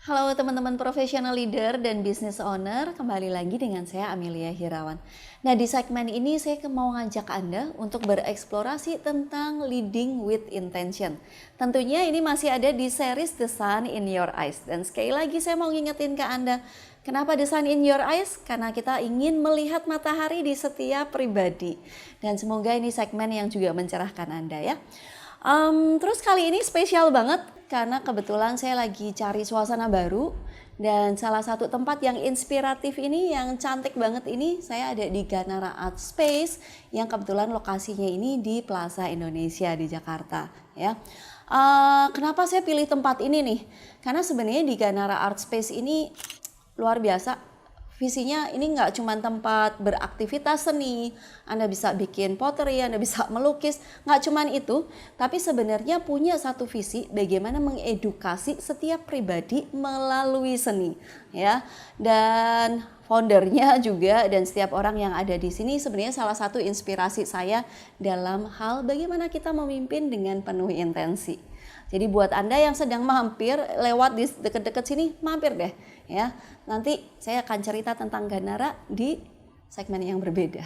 Halo teman-teman profesional leader dan business owner, kembali lagi dengan saya Amelia Hirawan. Nah, di segmen ini saya mau ngajak Anda untuk bereksplorasi tentang leading with intention. Tentunya ini masih ada di series The Sun in Your Eyes. Dan sekali lagi saya mau ngingetin ke Anda, kenapa The Sun in Your Eyes? Karena kita ingin melihat matahari di setiap pribadi. Dan semoga ini segmen yang juga mencerahkan Anda ya. Terus kali ini spesial banget karena kebetulan saya lagi cari suasana baru dan salah satu tempat yang inspiratif ini, yang cantik banget ini, saya ada di Ganara Art Space yang kebetulan lokasinya ini di Plaza Indonesia di Jakarta ya. Kenapa saya pilih tempat ini nih? Karena sebenarnya di Ganara Art Space ini luar biasa. Visinya ini nggak cuma tempat beraktivitas seni, Anda bisa bikin pottery, Anda bisa melukis, nggak cuma itu, tapi sebenarnya punya satu visi bagaimana mengedukasi setiap pribadi melalui seni, ya. Dan foundernya juga dan setiap orang yang ada di sini sebenarnya salah satu inspirasi saya dalam hal bagaimana kita memimpin dengan penuh intensi. Jadi buat Anda yang sedang mampir lewat di dekat-dekat sini, mampir deh ya. Nanti saya akan cerita tentang Ganara di segmen yang berbeda.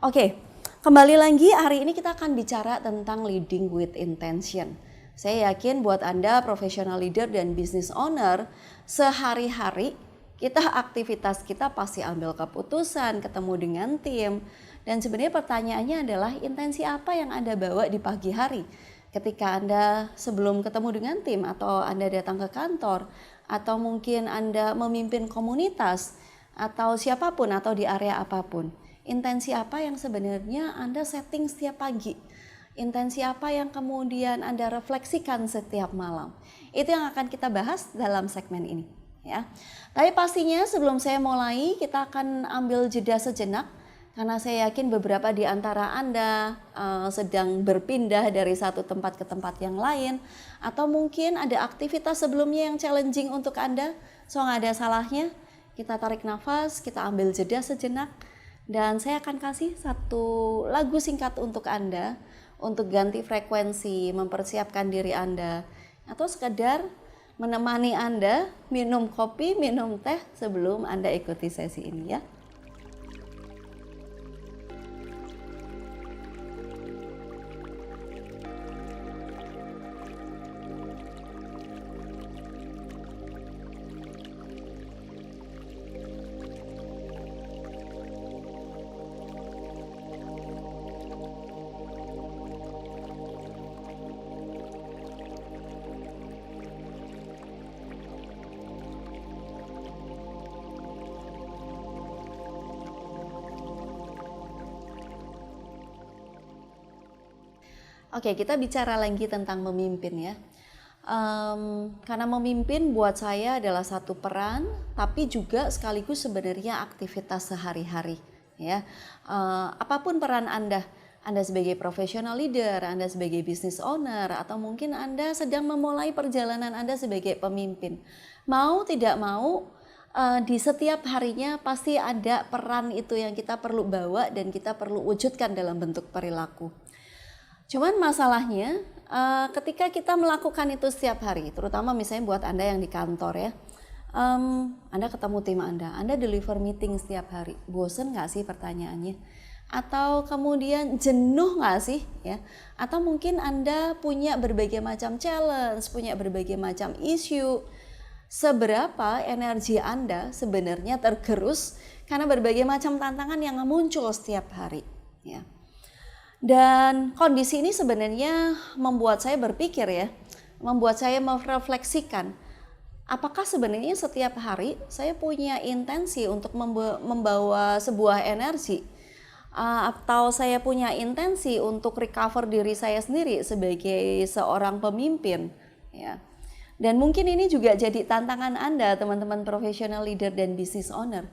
Oke, kembali lagi hari ini kita akan bicara tentang leading with intention. Saya yakin buat Anda professional leader dan business owner, sehari-hari aktivitas kita pasti ambil keputusan, ketemu dengan tim. Dan sebenarnya pertanyaannya adalah intensi apa yang Anda bawa di pagi hari? Ketika Anda sebelum ketemu dengan tim atau Anda datang ke kantor atau mungkin Anda memimpin komunitas atau siapapun atau di area apapun, intensi apa yang sebenarnya Anda setting setiap pagi? Intensi apa yang kemudian Anda refleksikan setiap malam? Itu yang akan kita bahas dalam segmen ini ya. Tapi pastinya sebelum saya mulai kita akan ambil jeda sejenak. Karena saya yakin beberapa di antara Anda sedang berpindah dari satu tempat ke tempat yang lain. Atau mungkin ada aktivitas sebelumnya yang challenging untuk Anda. So nggak ada salahnya, kita tarik nafas, kita ambil jeda sejenak. Dan saya akan kasih satu lagu singkat untuk Anda. Untuk ganti frekuensi, mempersiapkan diri Anda. Atau sekedar menemani Anda minum kopi, minum teh sebelum Anda ikuti sesi ini ya. Oke, kita bicara lagi tentang memimpin ya. Karena memimpin buat saya adalah satu peran, tapi juga sekaligus sebenarnya aktivitas sehari-hari. Ya, apapun peran Anda sebagai professional leader, Anda sebagai business owner, atau mungkin Anda sedang memulai perjalanan Anda sebagai pemimpin. Mau tidak mau, di setiap harinya pasti ada peran itu yang kita perlu bawa dan kita perlu wujudkan dalam bentuk perilaku. Cuman masalahnya ketika kita melakukan itu setiap hari, terutama misalnya buat Anda yang di kantor ya, Anda ketemu tim Anda deliver meeting setiap hari, bosen nggak sih pertanyaannya? Atau kemudian jenuh nggak sih ya? Atau mungkin Anda punya berbagai macam challenge, punya berbagai macam isu, seberapa energi Anda sebenarnya tergerus karena berbagai macam tantangan yang muncul setiap hari ya. Dan kondisi ini sebenarnya membuat saya berpikir ya, membuat saya merefleksikan apakah sebenarnya setiap hari saya punya intensi untuk membawa sebuah energi atau saya punya intensi untuk recover diri saya sendiri sebagai seorang pemimpin ya. Dan mungkin ini juga jadi tantangan Anda teman-teman professional leader dan business owner.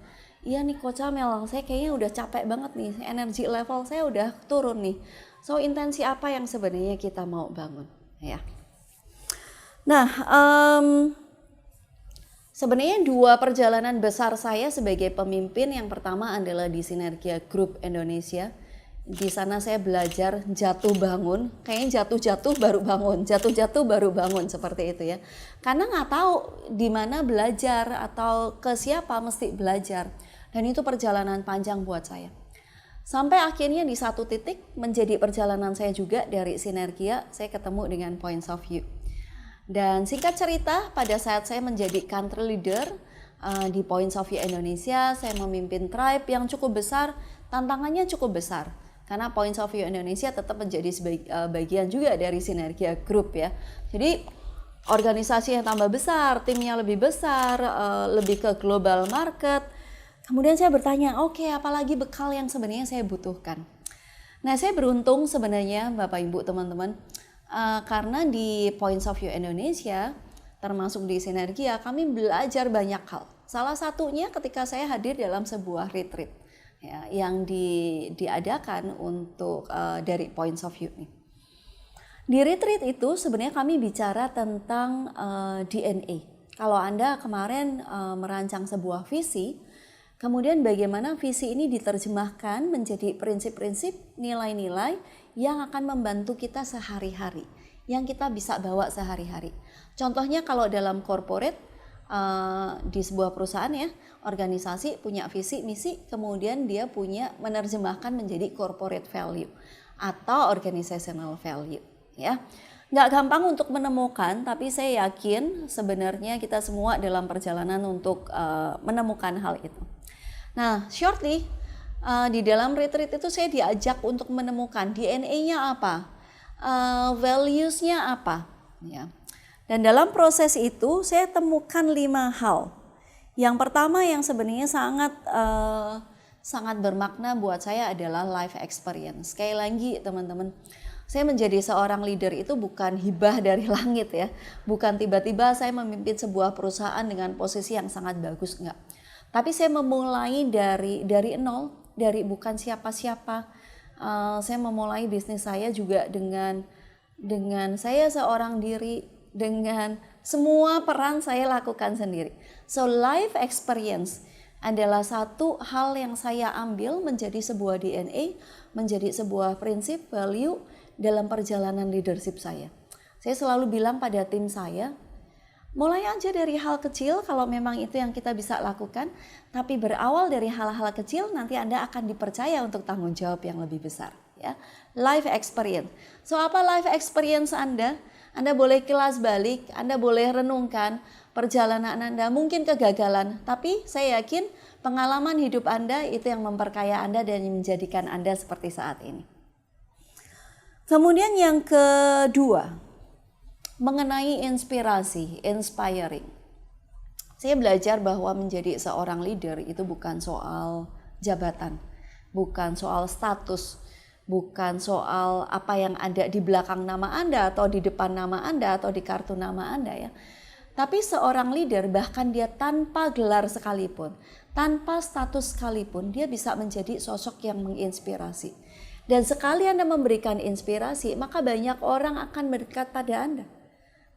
Iya nih Coach Amel, saya kayaknya udah capek banget nih, energi level saya udah turun nih. So intensi apa yang sebenarnya kita mau bangun ya. Nah, sebenarnya dua perjalanan besar saya sebagai pemimpin, yang pertama adalah di Sinergia Group Indonesia, Di sana saya belajar jatuh bangun, kayaknya jatuh-jatuh baru bangun, jatuh-jatuh baru bangun seperti itu ya. Karena nggak tahu di mana belajar atau ke siapa mesti belajar. Dan itu perjalanan panjang buat saya. Sampai akhirnya di satu titik menjadi perjalanan saya juga dari Sinergia, saya ketemu dengan Points of View. Dan singkat cerita, pada saat saya menjadi country leader di Points of View Indonesia, saya memimpin tribe yang cukup besar, tantangannya cukup besar. Karena Points of View Indonesia tetap menjadi bagian juga dari Sinergia Group ya. Jadi organisasi yang tambah besar, timnya lebih besar, lebih ke global market. Kemudian saya bertanya, oke, apalagi bekal yang sebenarnya saya butuhkan. Nah, saya beruntung sebenarnya Bapak Ibu teman-teman, karena di Points of View Indonesia, termasuk di Sinergia, kami belajar banyak hal. Salah satunya ketika saya hadir dalam sebuah retreat ya, yang diadakan untuk dari Points of View nih. Di retreat itu sebenarnya kami bicara tentang DNA. Kalau Anda kemarin merancang sebuah visi, kemudian bagaimana visi ini diterjemahkan menjadi prinsip-prinsip, nilai-nilai yang akan membantu kita sehari-hari, yang kita bisa bawa sehari-hari. Contohnya kalau dalam corporate, di sebuah perusahaan ya, organisasi punya visi, misi, kemudian dia punya menerjemahkan menjadi corporate value atau organizational value ya. Nggak gampang untuk menemukan, tapi saya yakin sebenarnya kita semua dalam perjalanan untuk menemukan hal itu. Nah, shortly di dalam retreat itu saya diajak untuk menemukan DNA-nya apa, values-nya apa, ya. Dan dalam proses itu saya temukan 5 hal. Yang pertama yang sebenarnya sangat bermakna buat saya adalah life experience. Sekali lagi teman-teman, saya menjadi seorang leader itu bukan hibah dari langit ya, bukan tiba-tiba saya memimpin sebuah perusahaan dengan posisi yang sangat bagus, enggak. Tapi saya memulai dari nol, dari bukan siapa-siapa. Saya memulai bisnis saya juga dengan saya seorang diri, dengan semua peran saya lakukan sendiri. So life experience adalah satu hal yang saya ambil menjadi sebuah DNA, menjadi sebuah prinsip, value dalam perjalanan leadership saya. Saya selalu bilang pada tim saya, mulai aja dari hal kecil kalau memang itu yang kita bisa lakukan, tapi berawal dari hal-hal kecil nanti Anda akan dipercaya untuk tanggung jawab yang lebih besar ya. Life experience. So apa life experience Anda? Anda boleh kilas balik, Anda boleh renungkan perjalanan Anda, mungkin kegagalan, tapi saya yakin pengalaman hidup Anda itu yang memperkaya Anda dan menjadikan Anda seperti saat ini. Kemudian yang kedua, mengenai inspirasi, inspiring. Saya belajar bahwa menjadi seorang leader itu bukan soal jabatan, bukan soal status, bukan soal apa yang ada di belakang nama Anda atau di depan nama Anda atau di kartu nama Anda ya. Tapi seorang leader bahkan dia tanpa gelar sekalipun, tanpa status sekalipun, dia bisa menjadi sosok yang menginspirasi. Dan sekali Anda memberikan inspirasi, maka banyak orang akan mendekat pada Anda.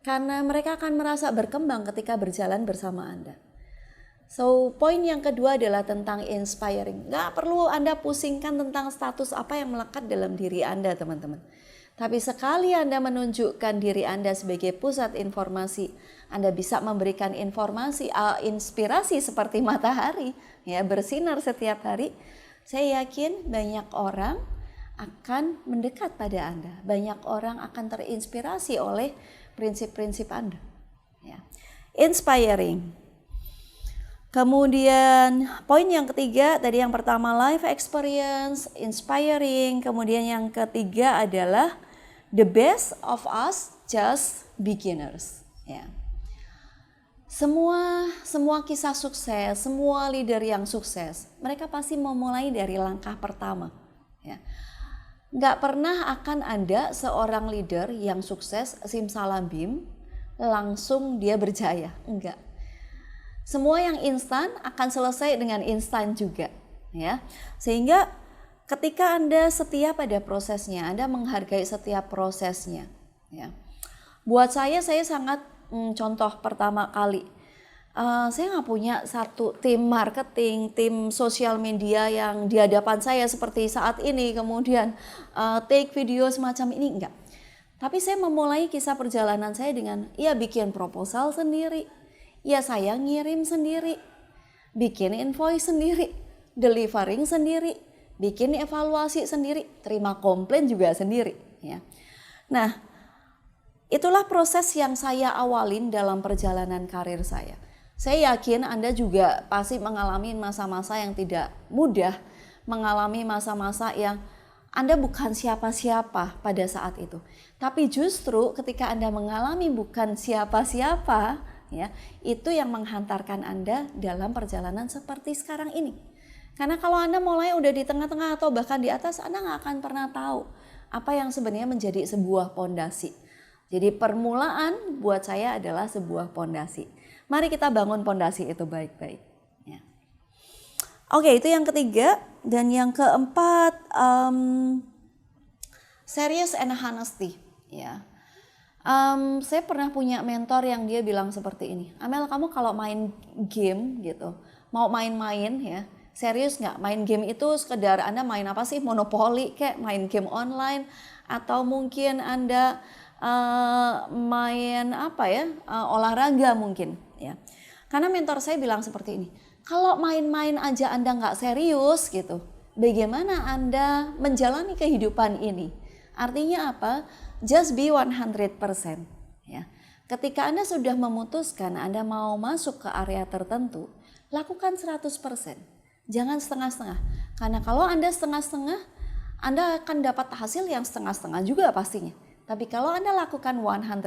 Karena mereka akan merasa berkembang ketika berjalan bersama Anda. So, poin yang kedua adalah tentang inspiring. Nggak perlu Anda pusingkan tentang status apa yang melekat dalam diri Anda, teman-teman. Tapi sekali Anda menunjukkan diri Anda sebagai pusat informasi, Anda bisa memberikan informasi, inspirasi seperti matahari, ya, bersinar setiap hari. Saya yakin banyak orang akan mendekat pada Anda. Banyak orang akan terinspirasi oleh prinsip-prinsip Anda. Ya. Inspiring. Kemudian poin yang ketiga, tadi yang pertama life experience, inspiring. Kemudian yang ketiga adalah the best of us just beginners. Ya. Semua kisah sukses, semua leader yang sukses, mereka pasti memulai dari langkah pertama. Ya. Nggak pernah akan ada seorang leader yang sukses simsalabim langsung dia berjaya, enggak. Semua yang instan akan selesai dengan instan juga, ya. Sehingga ketika Anda setia pada prosesnya, Anda menghargai setiap prosesnya, ya. Buat saya sangat contoh pertama kali Saya nggak punya satu tim marketing, tim sosial media yang di hadapan saya seperti saat ini, kemudian take video semacam ini, enggak. Tapi saya memulai kisah perjalanan saya dengan, ya bikin proposal sendiri, ya saya ngirim sendiri, bikin invoice sendiri, delivering sendiri, bikin evaluasi sendiri, terima komplain juga sendiri. Ya. Nah, itulah proses yang saya awalin dalam perjalanan karir saya. Saya yakin Anda juga pasti mengalami masa-masa yang tidak mudah, mengalami masa-masa yang Anda bukan siapa-siapa pada saat itu. Tapi justru ketika Anda mengalami bukan siapa-siapa, ya, itu yang menghantarkan Anda dalam perjalanan seperti sekarang ini. Karena kalau Anda mulai udah di tengah-tengah atau bahkan di atas, Anda nggak akan pernah tahu apa yang sebenarnya menjadi sebuah pondasi. Jadi permulaan buat saya adalah sebuah pondasi. Mari kita bangun pondasi itu baik-baik. Ya. Oke, itu yang ketiga. Dan yang keempat, serious and honesty. Ya. Saya pernah punya mentor yang dia bilang seperti ini. Amel, kamu kalau main game gitu, mau main-main ya, serius nggak? Main game itu sekedar Anda main apa sih? Monopoli kayak main game online, atau mungkin Anda main apa ya, olahraga mungkin ya. Karena mentor saya bilang seperti ini, kalau main-main aja Anda nggak serius gitu, bagaimana Anda menjalani kehidupan ini? Artinya apa? Just be 100% ya. Ketika Anda sudah memutuskan Anda mau masuk ke area tertentu, lakukan 100%. Jangan setengah-setengah. Karena kalau Anda setengah-setengah, Anda akan dapat hasil yang setengah-setengah juga pastinya. Tapi kalau Anda lakukan 100%,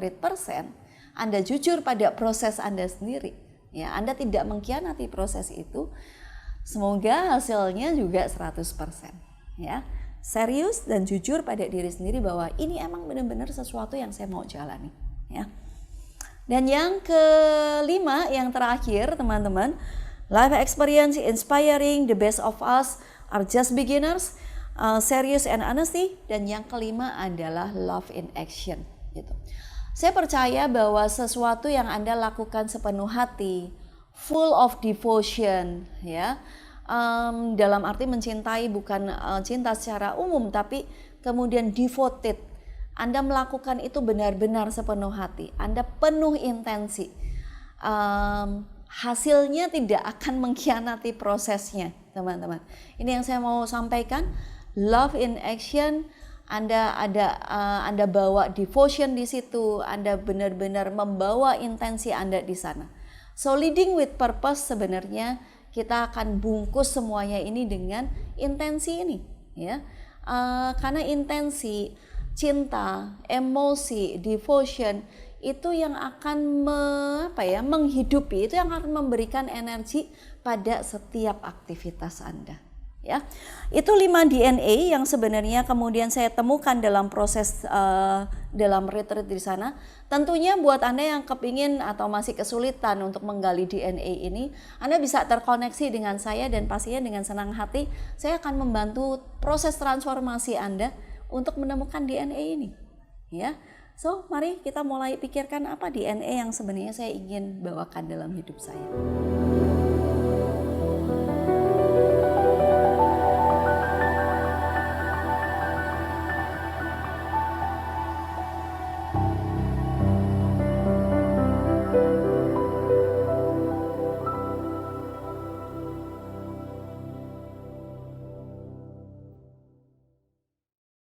Anda jujur pada proses Anda sendiri, ya, Anda tidak mengkhianati proses itu, semoga hasilnya juga 100%. Ya. Serius dan jujur pada diri sendiri bahwa ini emang benar-benar sesuatu yang saya mau jalani. Ya. Dan yang kelima, yang terakhir teman-teman, life experience inspiring, the best of us are just beginners. Serious and honesty, dan yang kelima adalah love in action gitu. Saya percaya bahwa sesuatu yang Anda lakukan sepenuh hati, full of devotion ya, dalam arti mencintai bukan cinta secara umum, tapi kemudian devoted. Anda melakukan itu benar-benar sepenuh hati, Anda penuh intensi, hasilnya tidak akan mengkhianati prosesnya teman-teman. Ini yang saya mau sampaikan. Love in action, Anda bawa devotion di situ, Anda benar-benar membawa intensi Anda di sana. So leading with purpose, sebenarnya kita akan bungkus semuanya ini dengan intensi ini, ya. Karena intensi, cinta, emosi, devotion itu yang akan menghidupi, itu yang akan memberikan energi pada setiap aktivitas Anda. Ya, itu 5 DNA yang sebenarnya kemudian saya temukan dalam proses dalam retreat di sana. Tentunya buat Anda yang kepingin atau masih kesulitan untuk menggali DNA ini, Anda bisa terkoneksi dengan saya dan pastinya dengan senang hati saya akan membantu proses transformasi Anda untuk menemukan DNA ini. Ya, so mari kita mulai pikirkan apa DNA yang sebenarnya saya ingin bawakan dalam hidup saya.